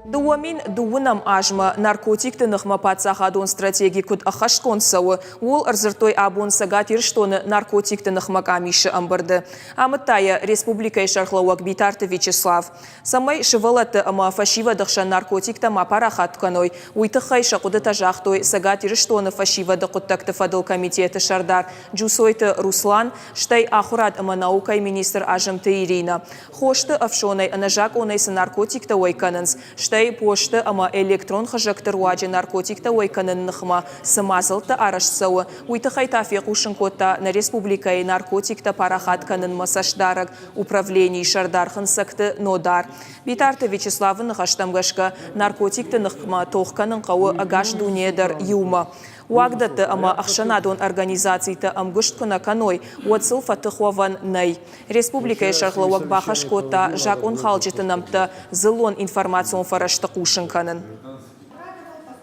Дуамин дуынам ажма наркотикты нықма патсахадон стратегии күд ахашкон сауы, ол ырзыртой абон сагат ирштоны наркотикты нықма камиші амбырды. Амыттайы республикай шархлауак битарты Вячеслав. Самай шывалаты ама фашива дықша наркотикта ма парахат каной. Уйтықай шақуды тажақтой сагат ирштоны фашива дықуттакты фадыл комитеті шардар. Джусойты Руслан, штай ахурат ама наукай министр ажымты Ирина. Хошты афшонай анажак онайсы наркотикта ойканынс. Штай пошты ама электрон хажактыр уаджи наркотикта ойканын нықма сымазылты арашсауы. Уйтықай тафиқ ушынкотта на республикай наркотикта парахат канын масашдараг управлений шардархын сакты нодар. Битарты Вячеславын ғаштамгашка наркотикты нықма тоққанын қауы агаш дунедар юма. Уагдаты ама ахшанадон организацийты амгышт кына каной уатсыл фатыхуаван най. Республика шархлауак бахашкота жак он халджитынамты зылон информацион фараштық ушын канын.